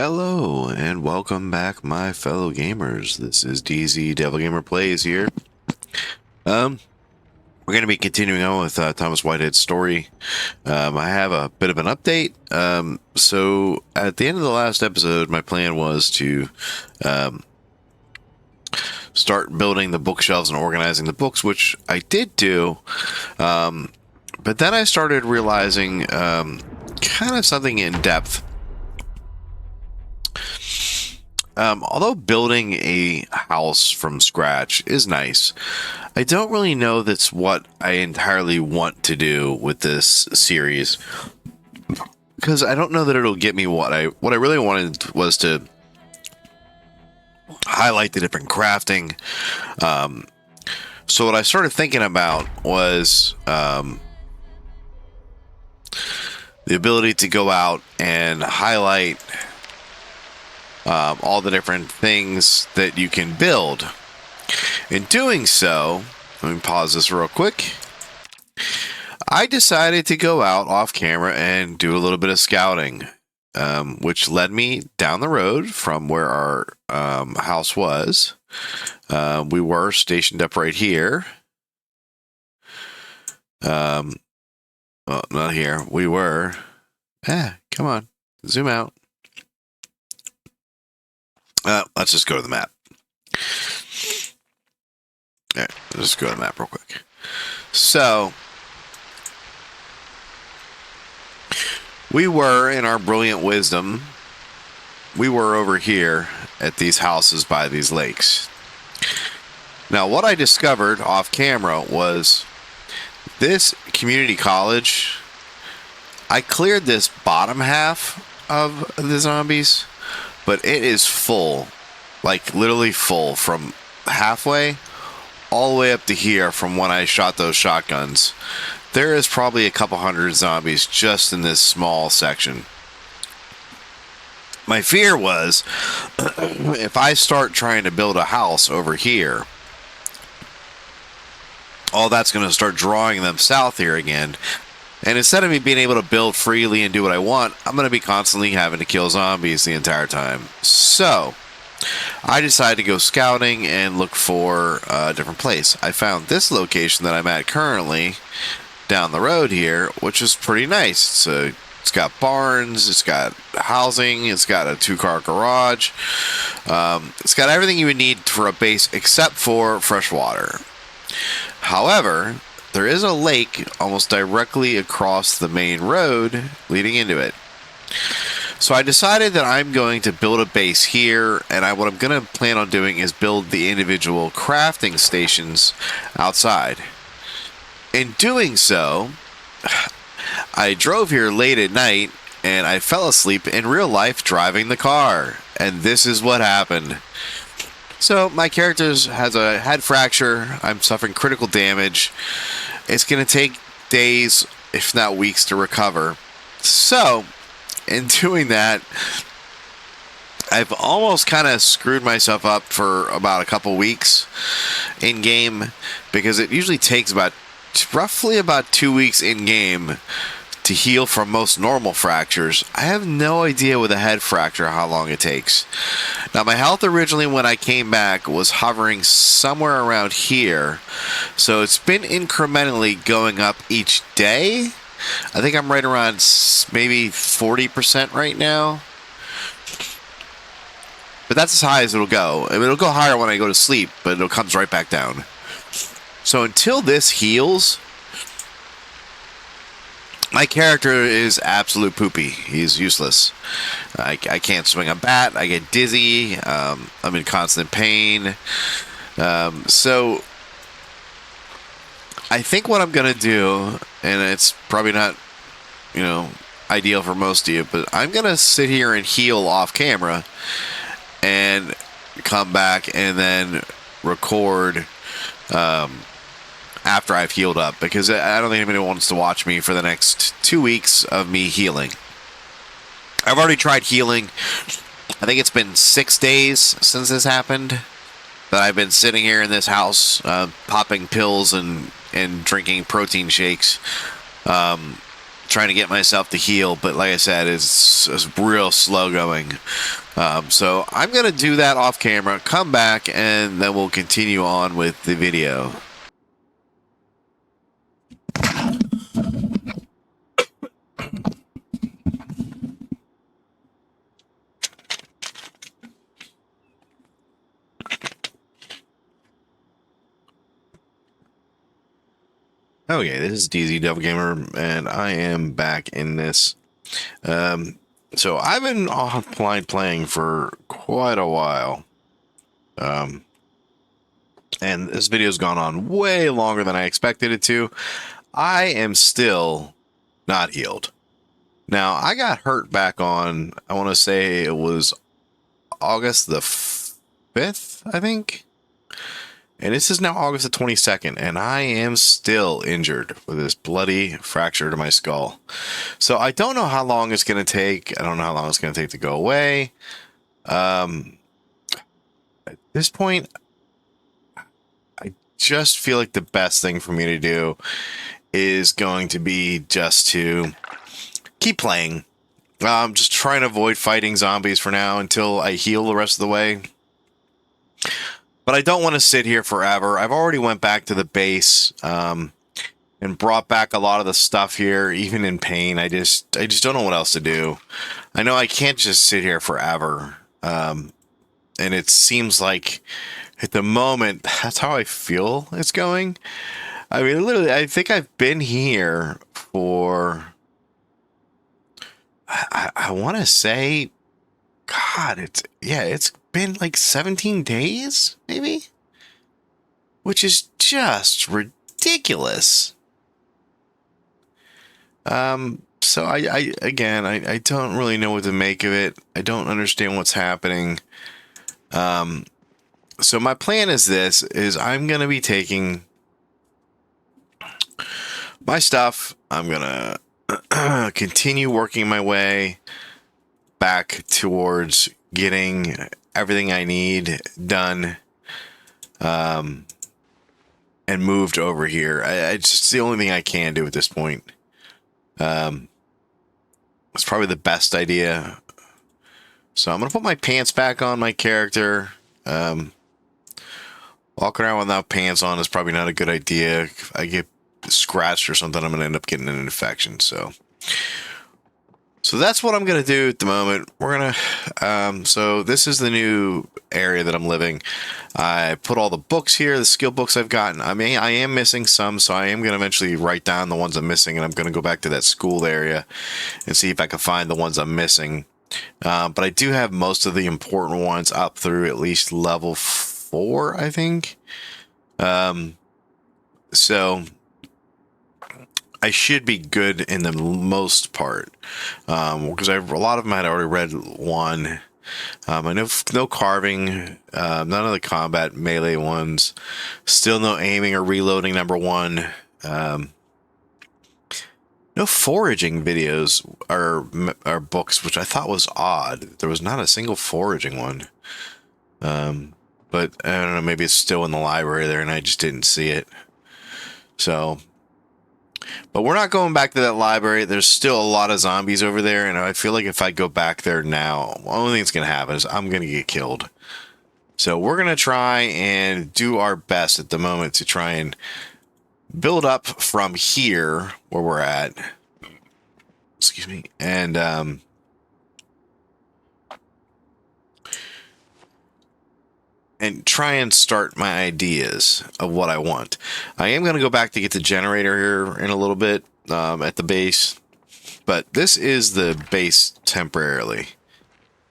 Hello and welcome back, my fellow gamers. This is DZ Devil Gamer Plays here. We're going to be continuing on with Thomas Whitehead's story. I have a bit of an update. So at the end of the last episode, my plan was to start building the bookshelves and organizing the books, which I did do. But then I started realizing kind of something in depth. Although building a house from scratch is nice, I don't really know that's what I entirely want to do with this series, because I don't know that it'll get me what I really wanted was to highlight the different crafting. So what I started thinking about was the ability to go out and highlight all the different things that you can build. In doing so, let me pause this real quick. I decided to go out off camera and do a little bit of scouting, which led me down the road from where our house was. We were stationed up right here. Well, not here. We were. Come on. Zoom out. Let's just go to the map. All right, let's go to the map real quick. So, we were, in our brilliant wisdom, we were over here at these houses by these lakes. Now, what I discovered off camera was this community college. I cleared this bottom half of the zombies, but it is full, like literally full, from halfway all the way up to here from when I shot those shotguns. There is probably a couple hundred zombies just in this small section. My fear was if I start trying to build a house over here, all that's going to start drawing them south here again. And instead of me being able to build freely and do what I want, I'm going to be constantly having to kill zombies the entire time. So, I decided to go scouting and look for a different place. I found this location that I'm at currently down the road here, which is pretty nice. It's got barns, it's got housing, it's got a 2-car garage. It's got everything you would need for a base except for fresh water. However, there is a lake almost directly across the main road leading into it. So I decided that I'm going to build a base here, and what I'm going to plan on doing is build the individual crafting stations outside. In doing so, I drove here late at night, and I fell asleep in real life driving the car. And this is what happened. So my character has a head fracture. I'm suffering critical damage. It's going to take days, if not weeks, to recover. So, in doing that, I've almost kind of screwed myself up for about a couple weeks in game, because it usually takes roughly about 2 weeks in game to heal from most normal fractures. I have no idea with a head fracture how long it takes. Now, my health originally when I came back was hovering somewhere around here, so it's been incrementally going up each day. I think I'm right around maybe 40% right now, but that's as high as it'll go. I mean, it'll go higher when I go to sleep, but it comes right back down. So until this heals, my character is absolute poopy. He's useless. I can't swing a bat. I get dizzy. I'm in constant pain. So I think what I'm going to do, and it's probably not, ideal for most of you, but I'm going to sit here and heal off camera and come back and then record after I've healed up, because I don't think anybody wants to watch me for the next 2 weeks of me healing. I've already tried healing. I think it's been 6 days since this happened that I've been sitting here in this house popping pills and drinking protein shakes. trying to get myself to heal, but like I said, it's real slow going. So I'm going to do that off camera, come back, and then we'll continue on with the video. Okay, this is DZ Devil Gamer, and I am back in this. So I've been offline playing for quite a while. And this video's gone on way longer than I expected it to. I am still not healed. Now, I got hurt back on, I want to say it was August the 5th, I think. And this is now August the 22nd, and I am still injured with this bloody fracture to my skull. So I don't know how long it's going to take. I don't know how long it's going to take to go away. At this point, I just feel like the best thing for me to do is going to be just to keep playing. Just trying to avoid fighting zombies for now until I heal the rest of the way. But I don't want to sit here forever. I've already went back to the base and brought back a lot of the stuff here, even in pain. I just don't know what else to do. I know I can't just sit here forever. And it seems like at the moment, that's how I feel it's going. I mean, literally, I think I've been here for, I want to say, God, it's been like 17 days, maybe? Which is just ridiculous. So I don't really know what to make of it. I don't understand what's happening. So my plan is this, is I'm going to be taking my stuff. I'm going to continue working my way back towards getting everything I need done, and moved over here. It's just the only thing I can do at this point. It's probably the best idea. So I'm going to put my pants back on my character. Walking around without pants on is probably not a good idea. If I get scratched or something, I'm going to end up getting an infection. So that's what I'm going to do at the moment. We're going to, so this is the new area that I'm living. I put all the books here, the skill books I've gotten. I mean, I am missing some, so I am going to eventually write down the ones I'm missing, and I'm going to go back to that school area and see if I can find the ones I'm missing. But I do have most of the important ones up through at least level 4, I think. So I should be good in the most part, because a lot of them I had already read 1. I know no carving, none of the combat melee ones, still no aiming or reloading number 1. No foraging videos or books, which I thought was odd. There was not a single foraging one. But I don't know, maybe it's still in the library there and I just didn't see it. So, but we're not going back to that library. There's still a lot of zombies over there, and I feel like if I go back there now, the only thing that's going to happen is I'm going to get killed. So we're going to try and do our best at the moment to try and build up from here where we're at. Excuse me. And try and start my ideas of what I want. I am going to go back to get the generator here in a little bit at the base, but this is the base temporarily.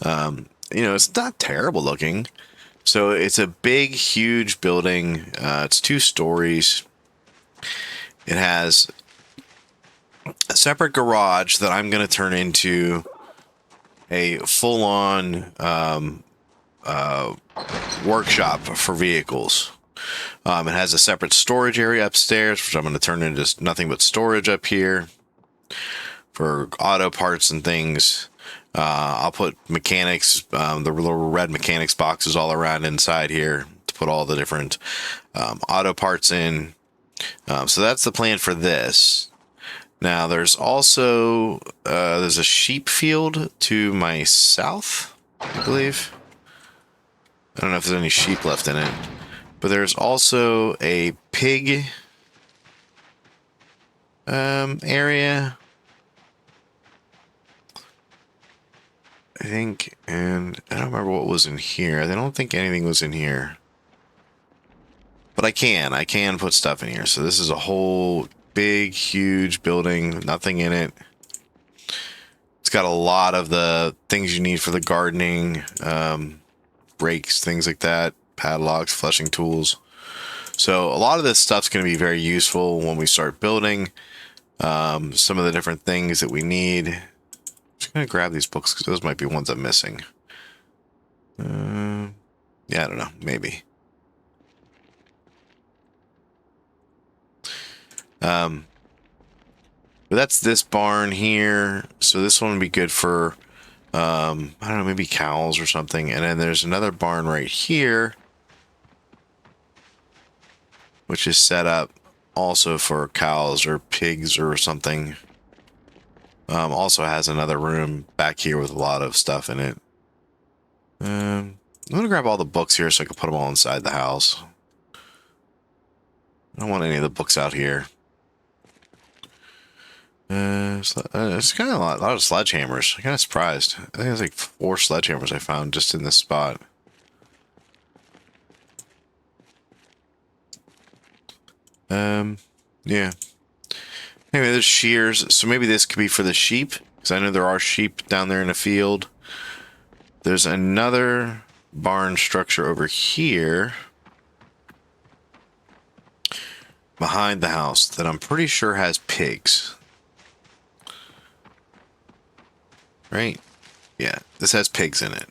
It's not terrible looking. So it's a big, huge building. It's 2 stories. It has a separate garage that I'm going to turn into a full-on workshop for vehicles. It has a separate storage area upstairs, which I'm going to turn into nothing but storage up here for auto parts and things. I'll put mechanics, the little red mechanics boxes all around inside here to put all the different auto parts in. So that's the plan for this. Now there's also there's a sheep field to my south, I believe. I don't know if there's any sheep left in it, but there's also a pig area, I think, and I don't remember what was in here. I don't think anything was in here, but I can put stuff in here. So this is a whole big, huge building, nothing in it. It's got a lot of the things you need for the gardening, rakes, things like that, padlocks, flushing tools. So a lot of this stuff's going to be very useful when we start building some of the different things that we need. I'm just going to grab these books because those might be ones I'm missing. Yeah, I don't know. Maybe. But that's this barn here. So this one would be good for, I don't know, maybe cows or something. And then there's another barn right here, which is set up also for cows or pigs or something. Also has another room back here with a lot of stuff in it. I'm going to grab all the books here so I can put them all inside the house. I don't want any of the books out here. It's kind of a lot of sledgehammers. I'm kind of surprised. I think there's like 4 sledgehammers I found just in this spot. Yeah. Anyway, there's shears. So maybe this could be for the sheep, because I know there are sheep down there in the field. There's another barn structure over here behind the house that I'm pretty sure has pigs. Right? Yeah, this has pigs in it.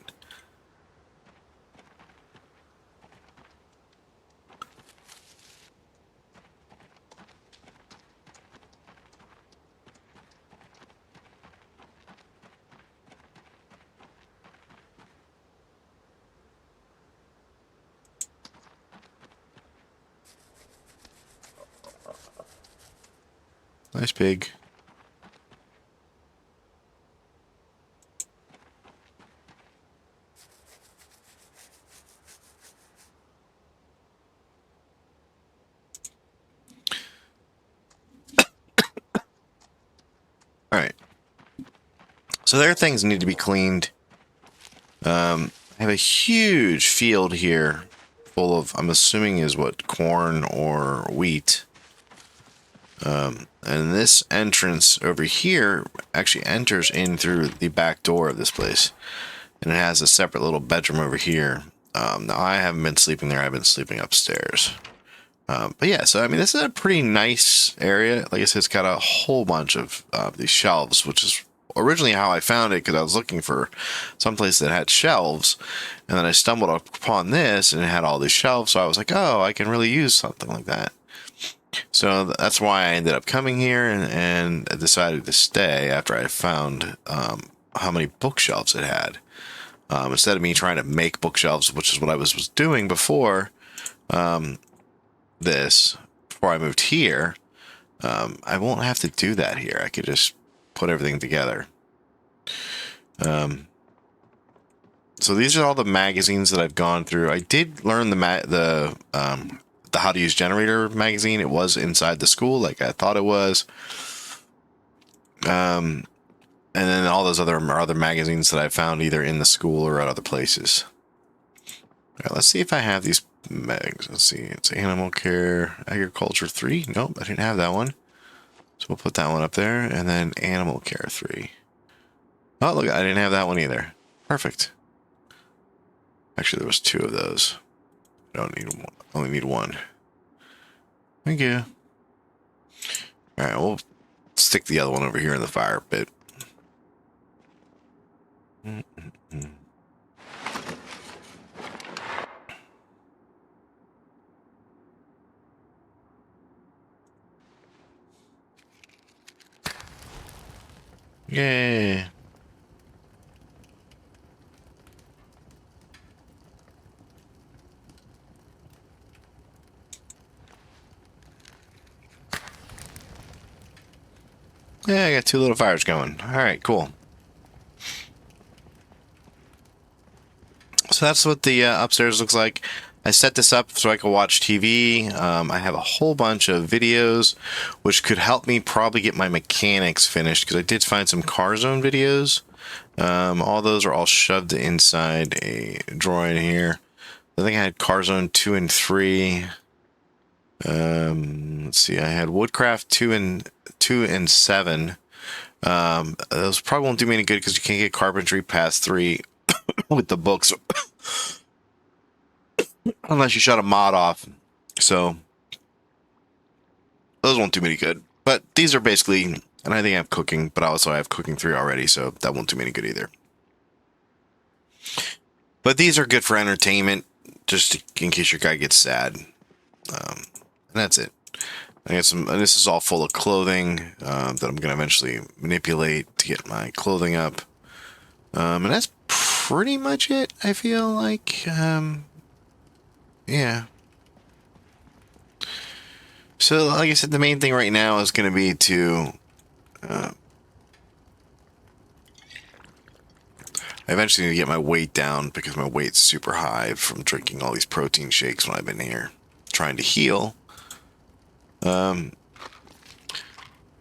Nice pig. All right. So their things need to be cleaned. I have a huge field here full of, I'm assuming is what, corn or wheat. And this entrance over here actually enters in through the back door of this place. And it has a separate little bedroom over here. Now, I haven't been sleeping there. I've been sleeping upstairs. But yeah, so I mean, this is a pretty nice area. Like I said, it's got a whole bunch of these shelves, which is originally how I found it, because I was looking for someplace that had shelves. And then I stumbled upon this and it had all these shelves. So I was like, oh, I can really use something like that. So that's why I ended up coming here and I decided to stay after I found how many bookshelves it had. Instead of me trying to make bookshelves, which is what I was doing before before I moved here, I won't have to do that here. I could just put everything together. So these are all the magazines that I've gone through. I did learn the How to Use Generator magazine. It was inside the school, like I thought it was. And then all those other magazines that I found either in the school or at other places. All right, let's see if I have these mags. Let's see. It's Animal Care, Agriculture 3. Nope, I didn't have that one. So we'll put that one up there. And then Animal Care 3. Oh, look, I didn't have that one either. Perfect. Actually, there was 2 of those. I don't need one. Only need 1. Thank you. All right, we'll stick the other one over here in the fire pit. Yay. Yeah, I got 2 little fires going. All right, cool. So that's what the upstairs looks like. I set this up so I can watch TV. I have a whole bunch of videos, which could help me probably get my mechanics finished, because I did find some car zone videos. All those are all shoved inside a drawer in here. I think I had car zone 2 and 3. Let's see, I had woodcraft 2 and 7. Those probably won't do me any good because you can't get carpentry past 3 with the books unless you shut a mod off. So those won't do me any good. But these are basically, and I think I have cooking, but also I have cooking 3 already, so that won't do me any good either. But these are good for entertainment, just in case your guy gets sad. And that's it. I got some, and this is all full of clothing that I'm going to eventually manipulate to get my clothing up. And that's pretty much it, I feel like. Yeah. So, like I said, the main thing right now is going to be to I eventually need to get my weight down, because my weight's super high from drinking all these protein shakes when I've been here trying to heal. But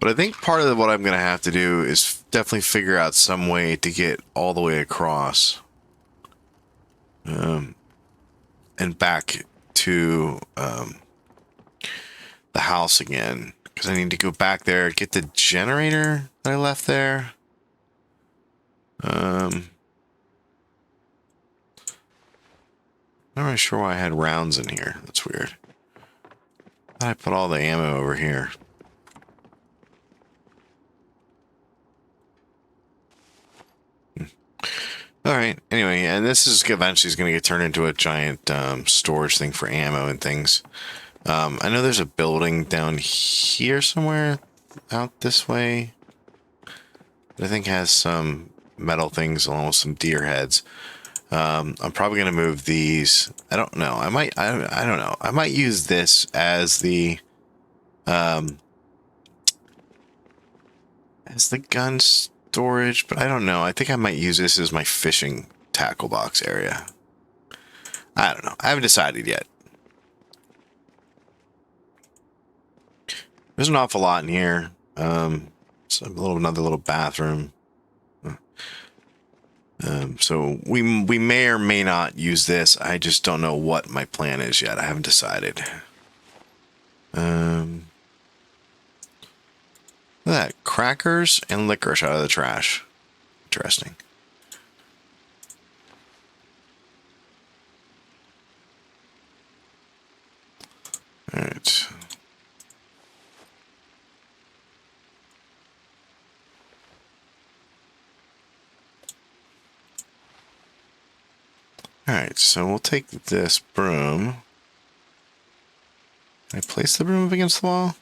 I think part of what I'm going to have to do is definitely figure out some way to get all the way across and back to the house again, because I need to go back there, get the generator that I left there. I'm not really sure why I had rounds in here. That's weird. I put all the ammo over here. All right. Anyway, and this is eventually going to get turned into a giant storage thing for ammo and things. I know there's a building down here somewhere out this way that I think has some metal things along with some deer heads. I'm probably going to move these. I don't know. I don't know. I might use this as the gun storage, but I don't know. I think I might use this as my fishing tackle box area. I don't know. I haven't decided yet. There's an awful lot in here. So another little bathroom. So we may or may not use this. I just don't know what my plan is yet. I haven't decided. Look at that. Crackers and licorice out of the trash. Interesting. All right. All right, so we'll take this broom. Can I place the broom up against the wall?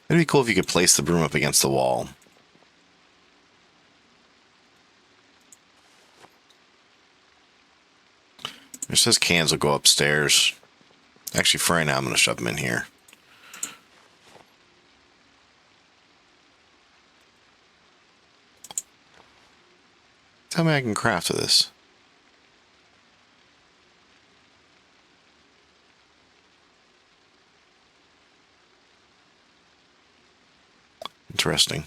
It'd be cool if you could place the broom up against the wall. It says cans will go upstairs. Actually, for right now, I'm going to shove them in here. Tell me I can craft with this. Interesting.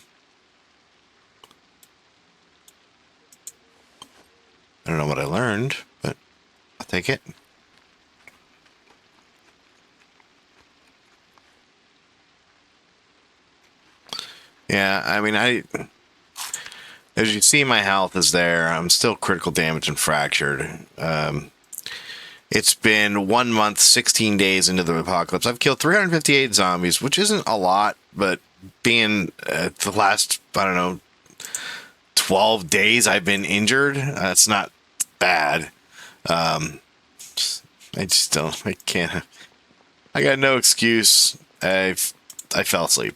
I don't know what I learned, but I'll take it. Yeah, I mean, as you see, my health is there. I'm still critical damage and fractured. It's been 1 month, 16 days into the apocalypse. I've killed 358 zombies, which isn't a lot, but being the last, I don't know, 12 days I've been injured, it's not bad. I just don't, I can't, I got no excuse. I fell asleep.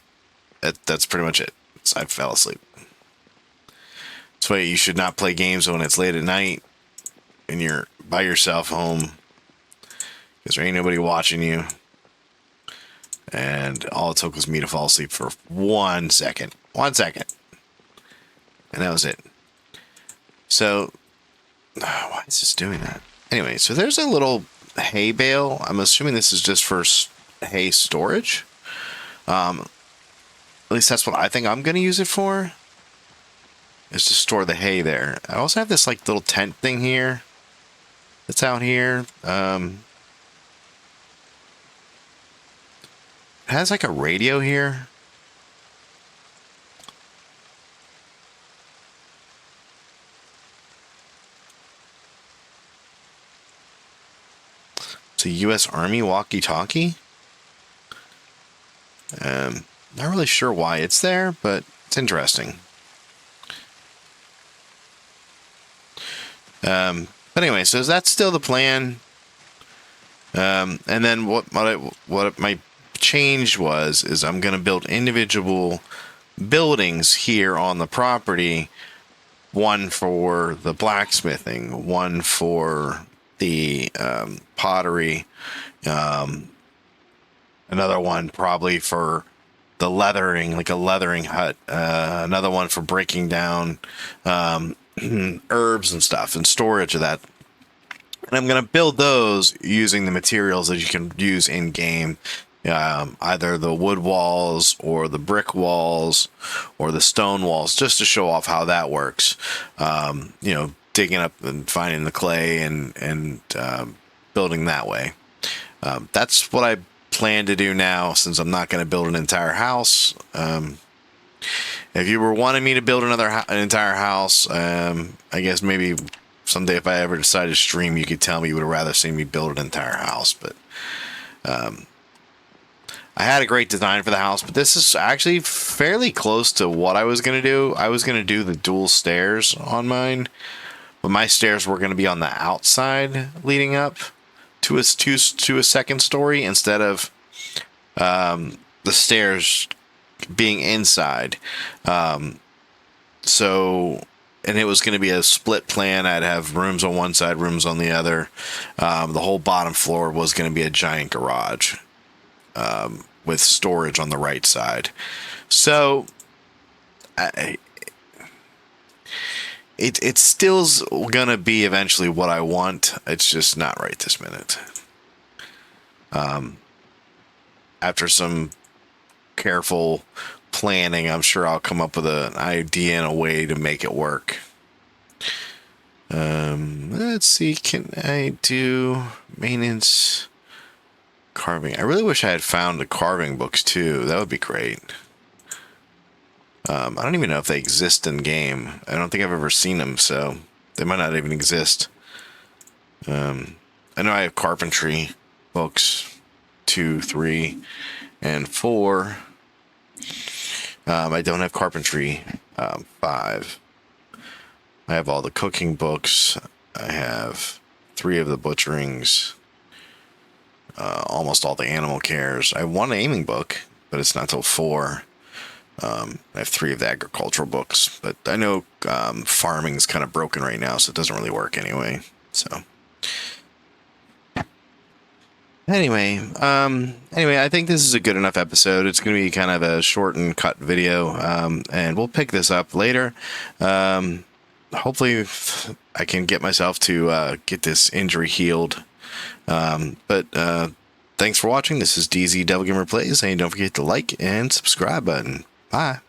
That's pretty much it. I fell asleep. That's why you should not play games when it's late at night and you're by yourself home, because there ain't nobody watching you. And all it took was me to fall asleep for 1 second. 1 second. And that was it. So, why is this doing that? Anyway, so there's a little hay bale. I'm assuming this is just for hay storage. At least that's what I think I'm going to use it for. Is to store the hay there. I also have this like little tent thing here. That's out here. It has like a radio here. It's a U.S. Army walkie-talkie. Not really sure why it's there, but it's interesting. But anyway, so that's still the plan. And then what my change is I'm going to build individual buildings here on the property. One for the blacksmithing, one for the pottery, another one probably for the leathering, like a leathering hut, another one for breaking down herbs and stuff and storage of that. And I'm going to build those using the materials that you can use in game, either the wood walls or the brick walls or the stone walls, just to show off how that works. Digging up and finding the clay and building that way. That's what I plan to do now, since I'm not going to build an entire house. If you were wanting me to build an entire house, I guess maybe someday if I ever decide to stream, you could tell me you would rather see me build an entire house. But I had a great design for the house, but this is actually fairly close to what I was going to do. I was going to do the dual stairs on mine, but my stairs were going to be on the outside leading up to a second story, instead of the stairs being inside. And it was going to be a split plan. I'd have rooms on one side, rooms on the other. The whole bottom floor was going to be a giant garage with storage on the right side. So it's still going to be eventually what I want. It's just not right this minute. After some careful planning, I'm sure I'll come up with an idea and a way to make it work. Let's see, can I do maintenance carving? I really wish I had found the carving books too. That would be great. I don't even know if they exist in game. I don't think I've ever seen them, so they might not even exist. I know I have carpentry books 2, 3, and 4. I don't have carpentry 5. I have all the cooking books. I have 3 of the butcherings. Almost all the animal cares. I have 1 aiming book, but it's not till 4. I have 3 of the agricultural books, but I know farming is kind of broken right now, so it doesn't really work anyway. So anyway, I think this is a good enough episode. It's going to be kind of a short and cut video, and we'll pick this up later. Hopefully I can get myself to get this injury healed. But thanks for watching. This is DZ Devil Gamer Plays, and don't forget to like and subscribe button. Bye.